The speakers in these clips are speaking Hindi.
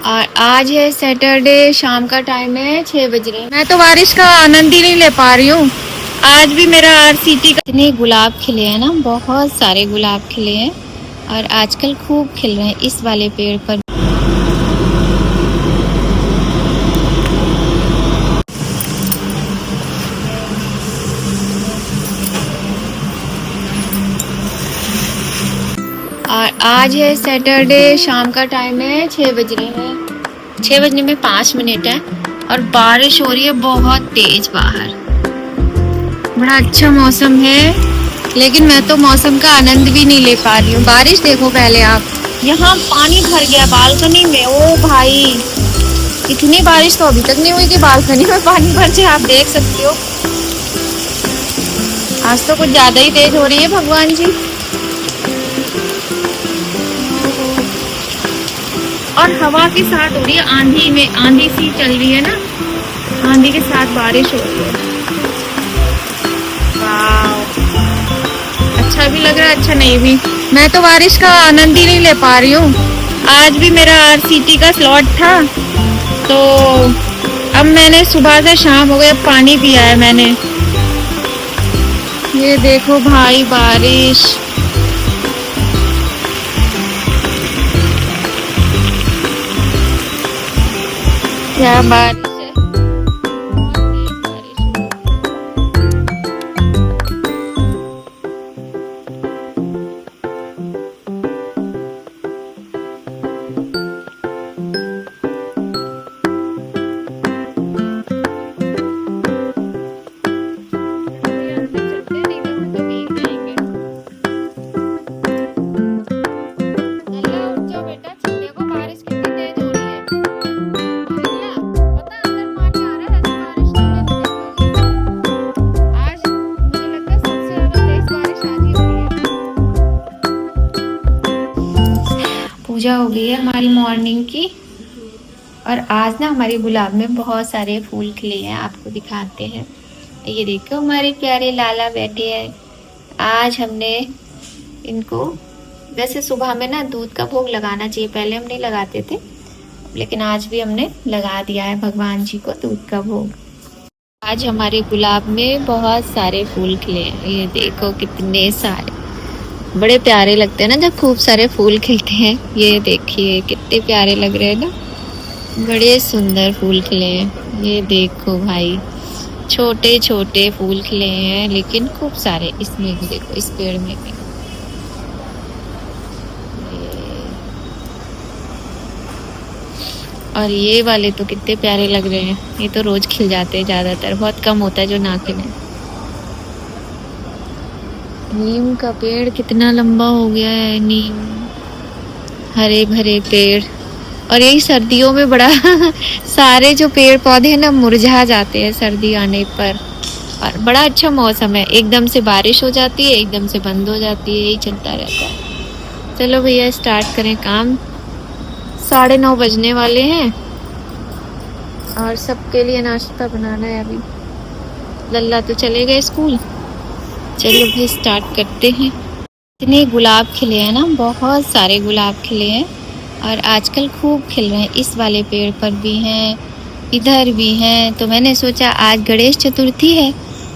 और आज है सैटरडे, शाम का टाइम है, 6 बज रहे हैं। मैं तो बारिश का आनंद ही नहीं ले पा रही हूँ। आज भी मेरा आरसीटी का इतने गुलाब खिले हैं ना, बहुत सारे गुलाब खिले हैं और आजकल खूब खिल रहे हैं इस वाले पेड़ पर। और आज है सैटरडे, शाम का टाइम है, 6 बज रहे हैं। 6 बजने में 5 मिनट है और बारिश हो रही है बहुत तेज बाहर। बड़ा अच्छा मौसम है, लेकिन मैं तो मौसम का आनंद भी नहीं ले पा रही हूँ। बारिश देखो पहले आप, यहाँ पानी भर गया बालकनी में। ओ भाई, इतनी बारिश तो अभी तक नहीं हुई कि बालकनी में पानी भर जाए। आप देख सकते हो, आज तो कुछ ज्यादा ही तेज हो रही है भगवान जी। और हवा के साथ हो रही है, आंधी में आंधी सी चल रही है ना, आंधी के साथ बारिश हो रही है। वाह, अच्छा भी लग रहा है, अच्छा नहीं भी। मैं तो बारिश का आनंद ही नहीं ले पा रही हूँ। आज भी मेरा आरसीटी का स्लॉट था, तो अब मैंने सुबह से शाम हो गया पानी पिया है मैंने। ये देखो भाई बारिश, क्या बारिश है, बहुत तेज बारिश हो रही है। पूजा हो गई है हमारी मॉर्निंग की, और आज ना हमारे गुलाब में बहुत सारे फूल खिले हैं। आपको दिखाते हैं, ये देखो हमारे प्यारे लाला बैठे हैं। आज हमने इनको, वैसे सुबह में ना दूध का भोग लगाना चाहिए, पहले हम नहीं लगाते थे, लेकिन आज भी हमने लगा दिया है भगवान जी को दूध का भोग। आज हमारे गुलाब में बहुत सारे फूल खिले हैं, ये देखो कितने सारे, बड़े प्यारे लगते हैं ना जब खूब सारे फूल खिलते हैं। ये देखिए कितने प्यारे लग रहे हैं ना, बड़े सुंदर फूल खिले हैं। ये देखो भाई, छोटे छोटे फूल खिले हैं, लेकिन खूब सारे। इसमें भी देखो, इस पेड़ में भी। और ये वाले तो कितने प्यारे लग रहे हैं। ये तो रोज खिल जाते हैं, ज्यादातर, बहुत कम होता है जो ना खिले। नीम का पेड़ कितना लंबा हो गया है, नीम, हरे भरे पेड़। और यही सर्दियों में बड़ा सारे जो पेड़ पौधे हैं ना मुरझा जाते हैं सर्दी आने पर। और बड़ा अच्छा मौसम है, एकदम से बारिश हो जाती है, एकदम से बंद हो जाती है, यही चलता रहता है। चलो भैया स्टार्ट करें काम। 9:30 बजने वाले हैं और सबके लिए नाश्ता बनाना है अभी। लल्ला तो चले गए स्कूल। चलो भाई स्टार्ट करते हैं। इतने गुलाब खिले हैं ना, बहुत सारे गुलाब खिले हैं और आजकल खूब खिल रहे हैं। इस वाले पेड़ पर भी हैं, इधर भी हैं। तो मैंने सोचा आज गणेश चतुर्थी है,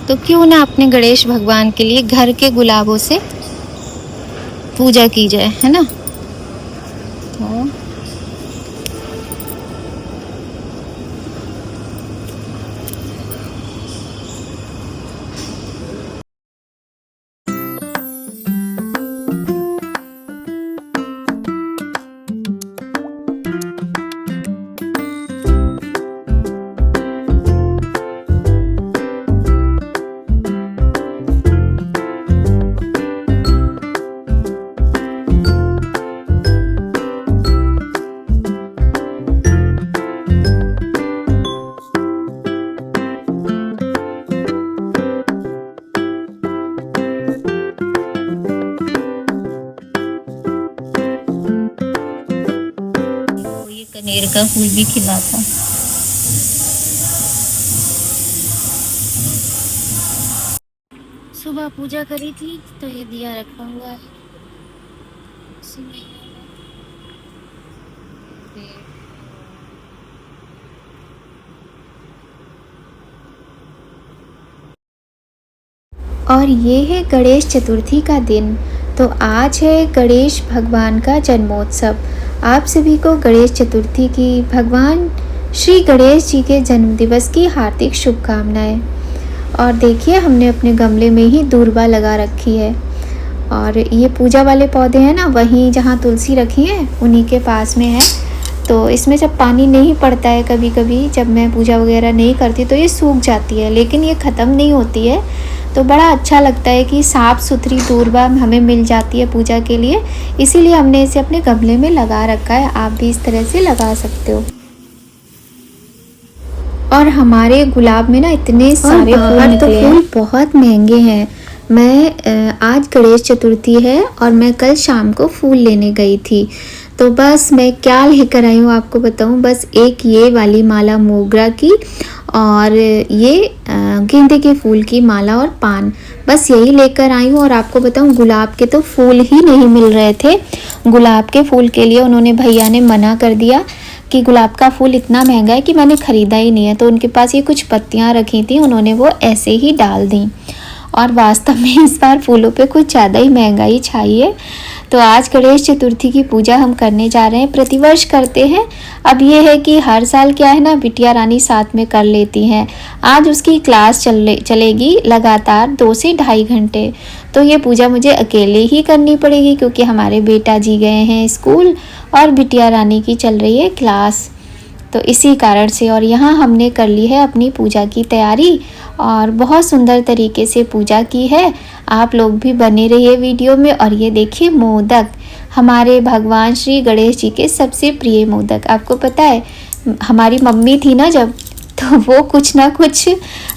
तो क्यों ना अपने गणेश भगवान के लिए घर के गुलाबों से पूजा की जाए, है ना। तो कनेर का फूल भी खिला था। सुबह पूजा करी थी तो ये दिया रखा हुआ है। और ये है गणेश चतुर्थी का दिन। तो आज है गणेश भगवान का जन्मोत्सव। आप सभी को गणेश चतुर्थी की, भगवान श्री गणेश जी के जन्मदिवस की हार्दिक शुभकामनाएं। और देखिए हमने अपने गमले में ही दूर्वा लगा रखी है। और ये पूजा वाले पौधे हैं ना, वहीं जहाँ तुलसी रखी है उन्हीं के पास में है। तो इसमें जब पानी नहीं पड़ता है, कभी कभी जब मैं पूजा वगैरह नहीं करती तो ये सूख जाती है, लेकिन ये ख़त्म नहीं होती है। तो बड़ा अच्छा लगता है कि साफ़ सुथरी दूर्वा हमें मिल जाती है पूजा के लिए, इसीलिए हमने इसे अपने गमले में लगा रखा है। आप भी इस तरह से लगा सकते हो। और हमारे गुलाब में ना इतने सारे फूल निकले हैं। फूल बहुत महंगे हैं। मैं आज गणेश चतुर्थी है और मैं कल शाम को फूल लेने गई थी। तो बस मैं क्या लेकर आई हूँ आपको बताऊँ। बस एक ये वाली माला मोगरा की और ये गेंदे के फूल की माला और पान, बस यही लेकर आई हूँ। और आपको बताऊँ गुलाब के तो फूल ही नहीं मिल रहे थे। गुलाब के फूल के लिए उन्होंने, भैया ने मना कर दिया कि गुलाब का फूल इतना महंगा है कि मैंने ख़रीदा ही नहीं है। तो उनके पास ये कुछ पत्तियाँ रखी थी, उन्होंने वो ऐसे ही डाल दी। और वास्तव में इस बार फूलों पे कुछ ज़्यादा ही महंगाई छाई है। तो आज गणेश चतुर्थी की पूजा हम करने जा रहे हैं, प्रतिवर्ष करते हैं। अब ये है कि हर साल क्या है ना, बिटिया रानी साथ में कर लेती हैं। आज उसकी क्लास चलेगी लगातार 2 से ढाई घंटे। तो ये पूजा मुझे अकेले ही करनी पड़ेगी क्योंकि हमारे बेटा जी गए हैं स्कूल और बिटिया रानी की चल रही है क्लास। तो इसी कारण से, और यहाँ हमने कर ली है अपनी पूजा की तैयारी और बहुत सुंदर तरीके से पूजा की है। आप लोग भी बने रहिए वीडियो में। और ये देखिए मोदक, हमारे भगवान श्री गणेश जी के सबसे प्रिय मोदक। आपको पता है हमारी मम्मी थी ना जब, तो वो कुछ ना कुछ,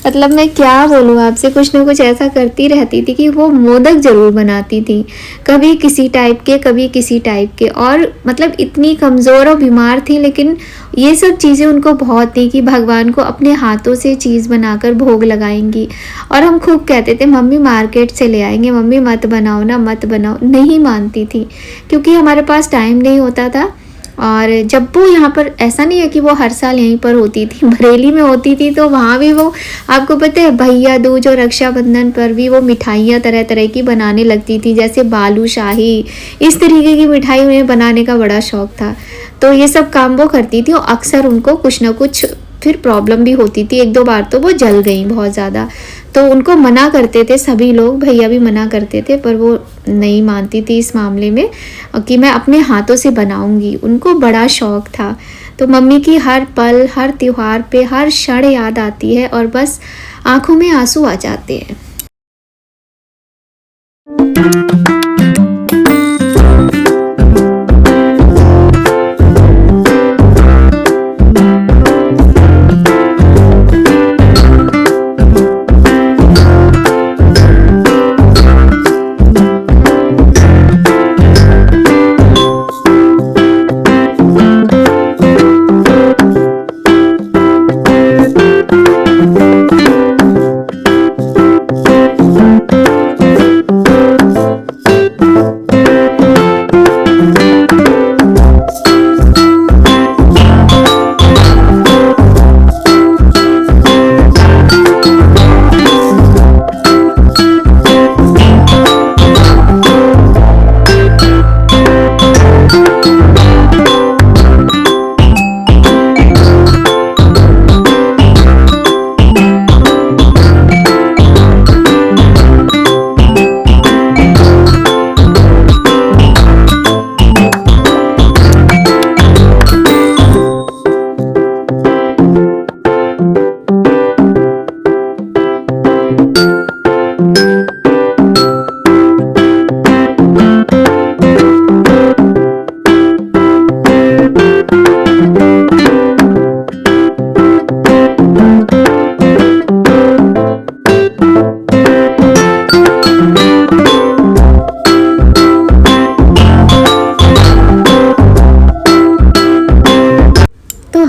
मतलब मैं क्या बोलूँ आपसे, कुछ ना कुछ ऐसा करती रहती थी कि वो मोदक ज़रूर बनाती थी। कभी किसी टाइप के, कभी किसी टाइप के। और मतलब इतनी कमज़ोर और बीमार थी, लेकिन ये सब चीज़ें उनको बहुत थी कि भगवान को अपने हाथों से चीज़ बनाकर भोग लगाएंगी। और हम खूब कहते थे मम्मी मार्केट से ले आएंगे, मम्मी मत बनाओ ना, मत बनाओ। नहीं मानती थी क्योंकि हमारे पास टाइम नहीं होता था। और जब वो यहाँ पर, ऐसा नहीं है कि वो हर साल यहीं पर होती थी, बरेली में होती थी, तो वहाँ भी वो, आपको पता है भैया दूज और रक्षाबंधन पर भी वो मिठाइयाँ तरह तरह की बनाने लगती थी, जैसे बालूशाही, इस तरीके की मिठाई उन्हें बनाने का बड़ा शौक था। तो ये सब काम वो करती थी और अक्सर उनको कुछ ना कुछ फिर प्रॉब्लम भी होती थी। 1-2 बार तो वो जल गई बहुत ज़्यादा। तो उनको मना करते थे सभी लोग, भैया भी मना करते थे, पर वो नहीं मानती थी इस मामले में कि मैं अपने हाथों से बनाऊंगी। उनको बड़ा शौक था। तो मम्मी की हर पल, हर त्योहार पे हर क्षण याद आती है और बस आंखों में आंसू आ जाते हैं।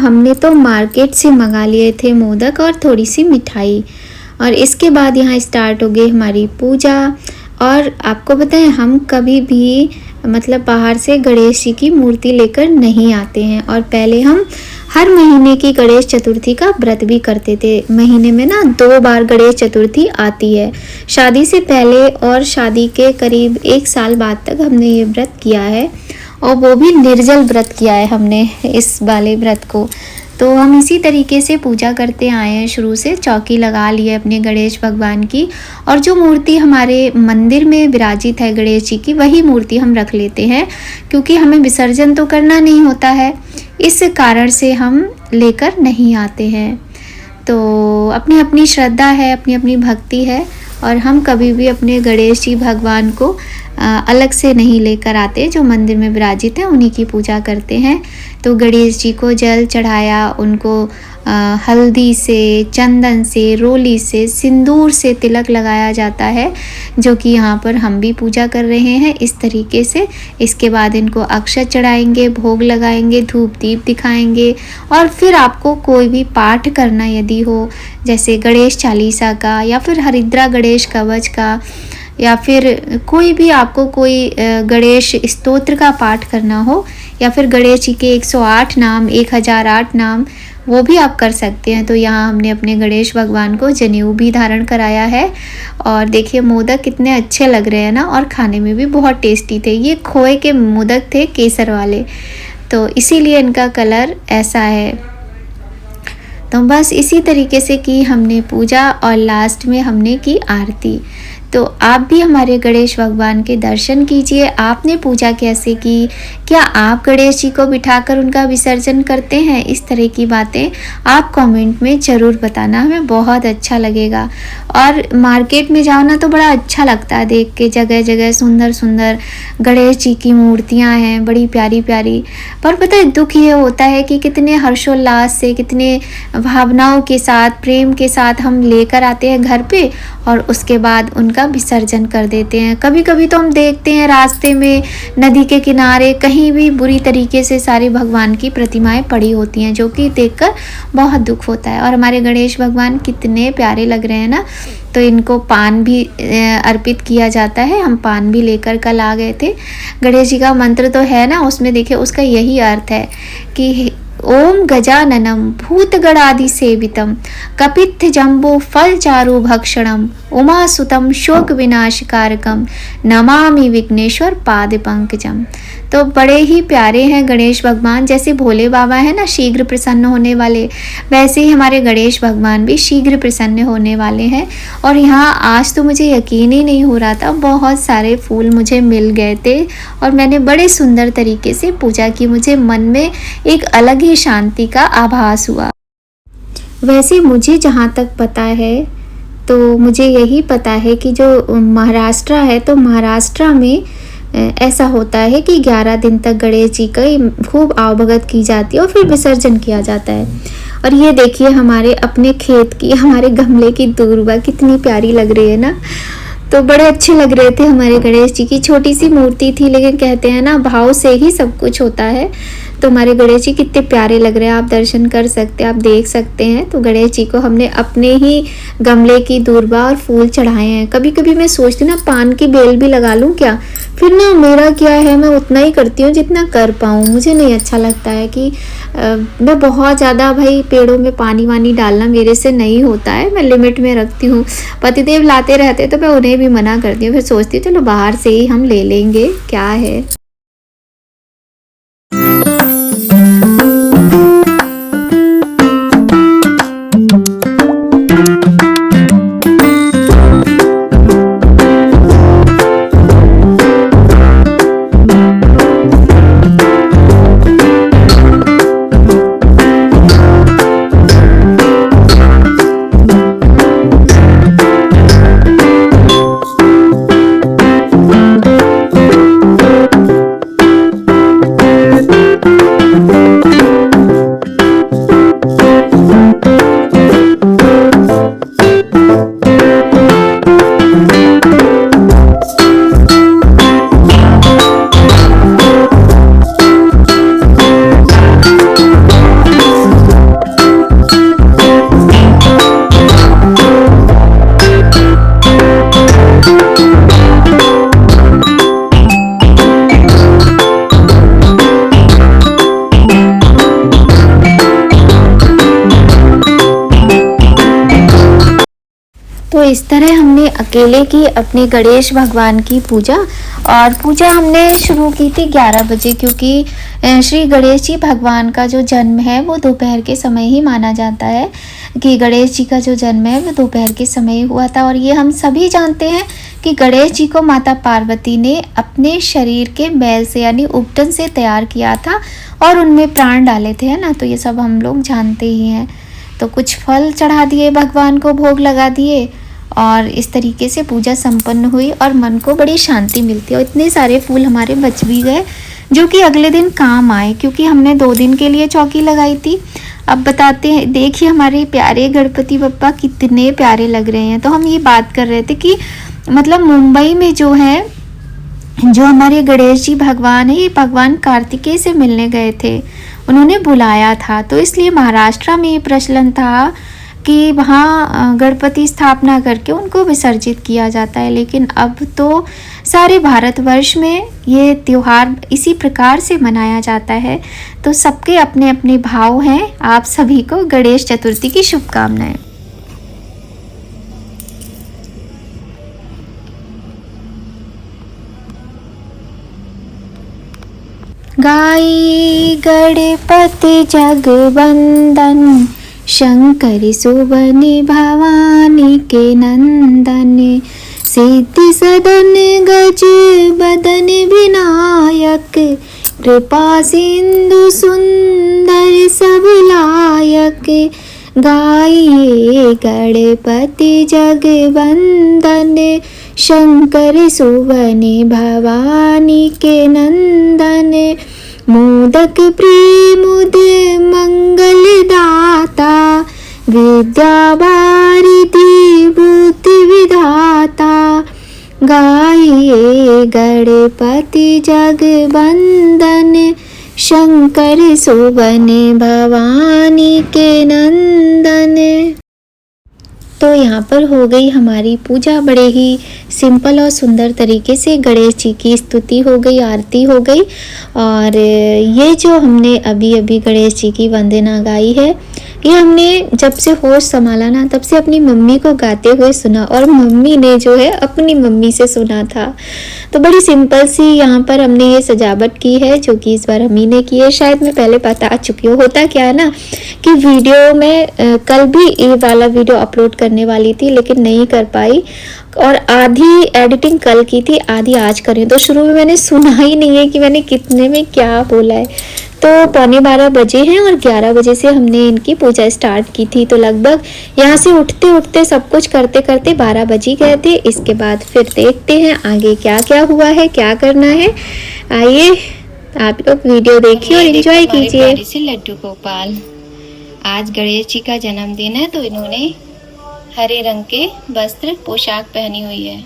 हमने तो मार्केट से मंगा लिए थे मोदक और थोड़ी सी मिठाई। और इसके बाद यहाँ स्टार्ट हो गई हमारी पूजा। और आपको बताएं हम कभी भी मतलब बाहर से गणेश जी की मूर्ति लेकर नहीं आते हैं, और पहले हम हर महीने की गणेश चतुर्थी का व्रत भी करते थे। महीने में ना 2 बार गणेश चतुर्थी आती है, शादी से पहले और शादी के करीब 1 साल बाद तक हमने ये व्रत किया है, और वो भी निर्जल व्रत किया है हमने इस वाले व्रत को। तो हम इसी तरीके से पूजा करते आए हैं शुरू से। चौकी लगा ली है अपने गणेश भगवान की, और जो मूर्ति हमारे मंदिर में विराजित है गणेश जी की, वही मूर्ति हम रख लेते हैं, क्योंकि हमें विसर्जन तो करना नहीं होता है, इस कारण से हम लेकर नहीं आते हैं। तो अपनी अपनी श्रद्धा है, अपनी अपनी भक्ति है, और हम कभी भी अपने गणेश जी भगवान को अलग से नहीं लेकर आते। जो मंदिर में विराजित हैं उन्हीं की पूजा करते हैं। तो गणेश जी को जल चढ़ाया, उनको हल्दी से, चंदन से, रोली से, सिंदूर से तिलक लगाया जाता है, जो कि यहाँ पर हम भी पूजा कर रहे हैं इस तरीके से। इसके बाद इनको अक्षत चढ़ाएंगे, भोग लगाएंगे, धूप दीप दिखाएंगे, और फिर आपको कोई भी पाठ करना यदि हो, जैसे गणेश चालीसा का, या फिर हरिद्रा गणेश कवच का, या फिर कोई भी आपको कोई गणेश स्तोत्र का पाठ करना हो, या फिर गणेश जी के 108 नाम, 1008 नाम, वो भी आप कर सकते हैं। तो यहाँ हमने अपने गणेश भगवान को जनेऊ भी धारण कराया है। और देखिए मोदक कितने अच्छे लग रहे हैं ना, और खाने में भी बहुत टेस्टी थे। ये खोए के मोदक थे, केसर वाले, तो इसीलिए इनका कलर ऐसा है। तो बस इसी तरीके से की हमने पूजा, और लास्ट में हमने की आरती। तो आप भी हमारे गणेश भगवान के दर्शन कीजिए। आपने पूजा कैसे की? क्या आप गणेश जी को बिठाकर उनका विसर्जन करते हैं? इस तरह की बातें आप कमेंट में ज़रूर बताना, हमें बहुत अच्छा लगेगा। और मार्केट में जाओ ना तो बड़ा अच्छा लगता है देख के, जगह जगह सुंदर सुंदर गणेश जी की मूर्तियां हैं, बड़ी प्यारी प्यारी। पर पता है दुख ये होता है कि कितने हर्षोल्लास से, कितने भावनाओं के साथ, प्रेम के साथ हम लेकर आते हैं घर पे, और उसके बाद उनका विसर्जन कर देते हैं। कभी कभी तो हम देखते हैं रास्ते में, नदी के किनारे, कहीं भी बुरी तरीके से सारी भगवान की प्रतिमाएं पड़ी होती हैं, जो कि देखकर बहुत दुख होता है। और हमारे गणेश भगवान कितने प्यारे लग रहे हैं ना। तो इनको पान भी अर्पित किया जाता है। हम पान भी लेकर कल आ गए थे। गणेश जी का मंत्र तो है ना, उसमें देखिए उसका यही अर्थ है कि ओम गजाननम भूतगणादि सेवितम कपित्थ जम्बो फल चारु भक्षणम उमासुतम शोक विनाशकारकम नमामि विघ्नेश्वर पाद पंकजम। तो बड़े ही प्यारे हैं गणेश भगवान। जैसे भोले बाबा है ना शीघ्र प्रसन्न होने वाले, वैसे ही हमारे गणेश भगवान भी शीघ्र प्रसन्न होने वाले हैं। और यहाँ आज तो मुझे यकीन ही नहीं हो रहा था, बहुत सारे फूल मुझे मिल गए थे, और मैंने बड़े सुंदर तरीके से पूजा की। मुझे मन में एक अलग ही शांति का आभास हुआ। वैसे मुझे जहाँ तक पता है, तो मुझे यही पता है कि जो महाराष्ट्र है, तो महाराष्ट्र में ऐसा होता है कि 11 दिन तक गणेश जी का खूब आवभगत की जाती है, और फिर विसर्जन किया जाता है। और ये देखिए हमारे अपने खेत की, हमारे गमले की दूर्वा कितनी प्यारी लग रही है ना। तो बड़े अच्छे लग रहे थे हमारे गणेश जी की। छोटी सी मूर्ति थी, लेकिन कहते हैं ना भाव से ही सब कुछ होता है। तो हमारे गणेश जी कितने प्यारे लग रहे हैं, आप दर्शन कर सकते हैं, आप देख सकते हैं। तो गणेश जी को हमने अपने ही गमले की दूर्वा और फूल चढ़ाए हैं। कभी कभी मैं सोचती हूँ ना पान की बेल भी लगा लूँ क्या, फिर ना मेरा क्या है, मैं उतना ही करती हूँ जितना कर पाऊँ। मुझे नहीं अच्छा लगता है कि मैं बहुत ज़्यादा भाई पेड़ों में पानी वानी डालना मेरे से नहीं होता है। मैं लिमिट में रखती हूँ। पतिदेव लाते रहते तो मैं उन्हें भी मना करती हूँ, फिर सोचती हूँ चलो बाहर से ही हम ले लेंगे, क्या है। तो इस तरह हमने अकेले की अपने गणेश भगवान की पूजा। और पूजा हमने शुरू की थी 11 बजे, क्योंकि श्री गणेश जी भगवान का जो जन्म है वो दोपहर के समय ही माना जाता है, कि गणेश जी का जो जन्म है वो दोपहर के समय ही हुआ था। और ये हम सभी जानते हैं कि गणेश जी को माता पार्वती ने अपने शरीर के बैल से यानी उपटन से तैयार किया था और उनमें प्राण डाले थे, है ना। तो ये सब हम लोग जानते ही हैं। तो कुछ फल चढ़ा दिए भगवान को, भोग लगा दिए, और इस तरीके से पूजा संपन्न हुई और मन को बड़ी शांति मिलती है। और इतने सारे फूल हमारे बच भी गए जो कि अगले दिन काम आए, क्योंकि हमने 2 दिन के लिए चौकी लगाई थी। अब बताते हैं, देखिए हमारे प्यारे गणपति बप्पा कितने प्यारे लग रहे हैं। तो हम ये बात कर रहे थे कि मतलब मुंबई में जो है, जो हमारे गणेश जी भगवान है, ये भगवान कार्तिकेय से मिलने गए थे, उन्होंने बुलाया था। तो इसलिए महाराष्ट्र में ये प्रचलन था कि वहाँ गणपति स्थापना करके उनको विसर्जित किया जाता है। लेकिन अब तो सारे भारतवर्ष में ये त्यौहार इसी प्रकार से मनाया जाता है। तो सबके अपने अपने भाव हैं। आप सभी को गणेश चतुर्थी की शुभकामनाएं। गाई गणपति जगवंदन, शंकर सुवन भवानी के नंदन, सिद्धि सदन गज बदन विनायक, कृपा सिंधु सुंदर सब लायक। गाइए गणपति जगवंदन, शंकर सुवन भवानी के नंदन, मोदक प्रेमुद मंगल दाता, विद्या वारिधि बुद्धि विधाता। गाइए गणपति जगवंदन, शंकर सुवन भवानी के नंदन। तो यहाँ पर हो गई हमारी पूजा। बड़े ही सिंपल और सुंदर तरीके से गणेश जी की स्तुति हो गई, आरती हो गई। और ये जो हमने अभी अभी गणेश जी की वंदना गाई है, ये हमने जब से होश संभाला ना, तब से अपनी मम्मी को गाते हुए सुना, और मम्मी ने जो है अपनी मम्मी से सुना था। तो बड़ी सिंपल सी यहाँ पर हमने ये सजावट की है, जो कि इस बार हमी ने की है। शायद मैं पहले बता चुकी हूँ। होता क्या है ना कि वीडियो में कल भी ये वाला वीडियो अपलोड करने वाली थी, लेकिन नहीं कर पाई, और आधी एडिटिंग कल की थी, आधी आज करें। तो शुरू में मैंने सुना ही नहीं है कि मैंने कितने में क्या बोला है। तो 11:15 बजे हैं और 11 बजे से हमने इनकी पूजा स्टार्ट की थी। तो लगभग यहाँ से उठते उठते सब कुछ करते करते 12 बज ही गए थे। इसके बाद फिर देखते हैं आगे क्या क्या हुआ है, क्या करना है। आइए आप लोग वीडियो देखिए और एंजॉय कीजिए। से लड्डू गोपाल, आज गणेश जी का जन्मदिन है, तो इन्होंने हरे रंग के वस्त्र पोशाक पहनी हुई है।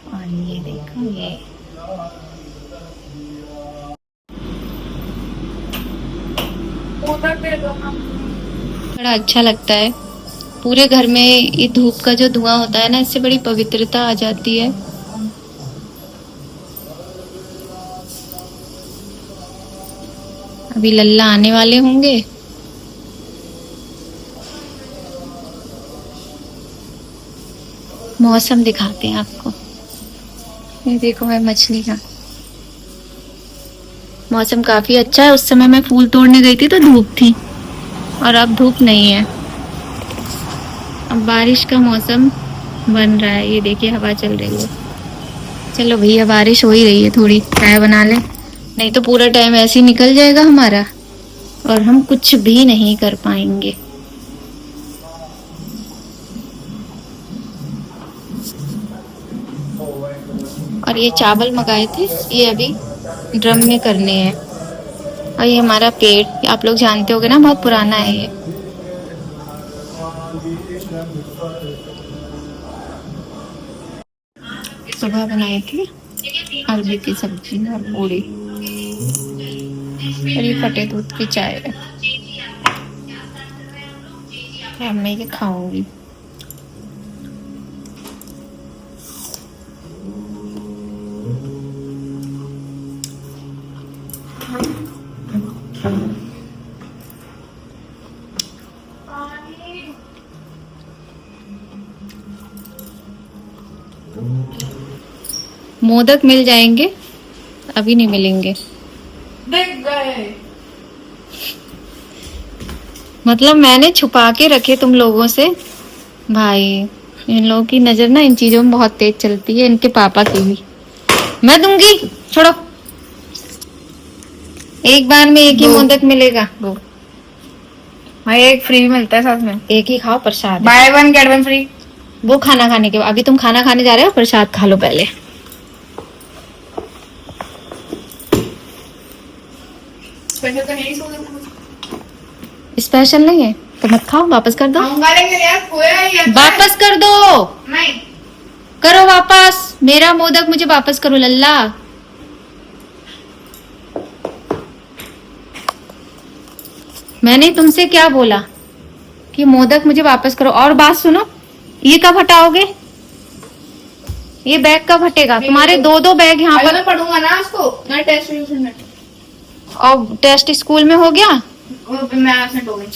और ये देखो, ये बड़ा अच्छा लगता है। पूरे घर में ये धूप का जो धुआं होता है ना, इससे बड़ी पवित्रता आ जाती है। अभी लल्ला आने वाले होंगे। मौसम दिखाते हैं आपको। ये देखो है मछली का मौसम काफी अच्छा है। उस समय मैं फूल तोड़ने गई थी तो धूप थी, और अब धूप नहीं है। अब बारिश का मौसम बन रहा है। ये देखिए हवा चल रही है। चलो भैया, बारिश हो ही रही है, थोड़ी चाय बना ले, नहीं तो पूरा टाइम ऐसे ही निकल जाएगा हमारा और हम कुछ भी नहीं कर पाएंगे। और ये चावल मंगाए थे, ये अभी ड्रम में करने हैं। और ये हमारा पेड़, आप लोग जानते होगे ना, बहुत पुराना है ये। सुबह बनाई थी अरबी की सब्जी और पूरी, और ये फटे दूध की चाय है। अब मैं ये खाऊंगी। मोदक मिल जाएंगे, अभी नहीं मिलेंगे। देख गए। मतलब मैंने छुपा के रखे तुम लोगों से। भाई इन लोगों की नजर ना इन चीजों में बहुत तेज चलती है, इनके पापा की भी। मैं दूंगी, छोड़ो। एक बार में एक ही मोदक मिलेगा। वो भाई एक फ्री मिलता है साथ में। एक ही खाओ, प्रसाद है। By one get one free. वो खाना खाने के बाद, अभी तुम खाना खाने जा रहे हो, प्रसाद खा लो पहले। स्पेशल तो नहीं सोचा। स्पेशल नहीं है तो मत खाओ, वापस कर दो। खाऊंगा लेकिन यार खोया ही है। वापस कर दो। नहीं। करो वापस, मेरा मोदक मुझे वापस करो लल्ला। मैंने तुमसे क्या बोला कि मोदक मुझे वापस करो। और बात सुनो, ये कब हटाओगे? ये बैग कब हटेगा? तुम्हारे दो दो बैग यहाँ अभी पर। मैं पढ़ूंगा ना उसको, मैं टेस्ट में। और टेस्ट स्कूल में हो गया? मैं एब्सेंट हो गई।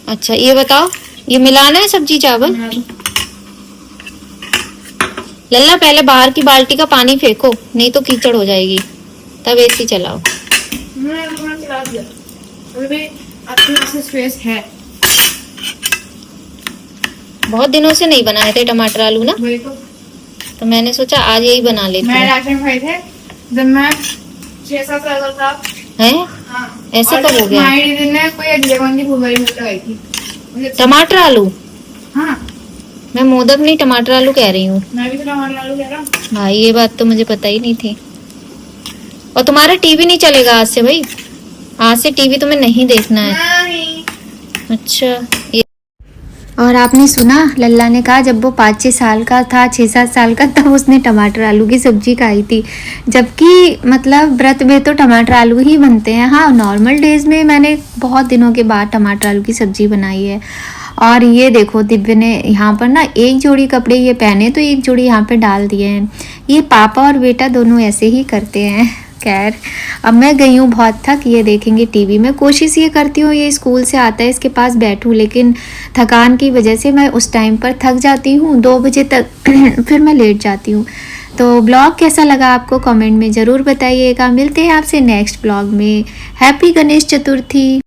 अच्छा ये बताओ, ये मिलाना है सब्जी चावल? लल्ला पहले बाहर की बाल्टी का पानी फेंको, नहीं तो कीचड़ हो जाएगी। तब एसी चलाओ। मैं चला दिया। अभी भी आपके पास स्पेस है। बहुत दिनों से नहीं बनाए थे टमाटर आलू ना, वही तो मैंने सोचा आज यही बना लेते मैं हैं। राशन खाए थे जब मैं 6-7 साल का था। हैं? हाँ। ऐसे और कब हो गया? हमारी दीदी ने कोई अजगरबंद की फुलवारी मुझे लगाई थी। टमाटर आलू? हाँ, मैं मोदक नहीं टमाटर आलू कह रही हूँ। मैं भी तो टमाटर आलू कह रहा हूँ। भाई ये बात तो मुझे पता ही नहीं थी। और तुम्हारा टीवी नहीं चलेगा आज से भाई, आज से टीवी तुम्हें नहीं देखना है। नहीं। अच्छा ये और आपने सुना, लल्ला ने कहा जब वो 5-6 साल का था, 6-7 साल का, तब उसने टमाटर आलू की सब्जी खाई थी। जबकि मतलब व्रत में तो टमाटर आलू ही बनते हैं। हाँ, नॉर्मल डेज में मैंने बहुत दिनों के बाद टमाटर आलू की सब्जी बनाई है। और ये देखो, दिव्य ने यहाँ पर ना एक जोड़ी कपड़े ये पहने तो एक जोड़ी यहाँ पे डाल दिए हैं। ये पापा और बेटा दोनों ऐसे ही करते हैं। खैर, अब मैं गई हूँ बहुत थक, ये देखेंगे टीवी। मैं कोशिश ये करती हूँ ये स्कूल से आता है इसके पास बैठूँ, लेकिन थकान की वजह से मैं उस टाइम पर थक जाती हूँ 2 बजे तक फिर मैं लेट जाती हूँ। तो ब्लॉग कैसा लगा आपको कमेंट में ज़रूर बताइएगा। मिलते हैं आपसे नेक्स्ट ब्लॉग में। हैप्पी गणेश चतुर्थी।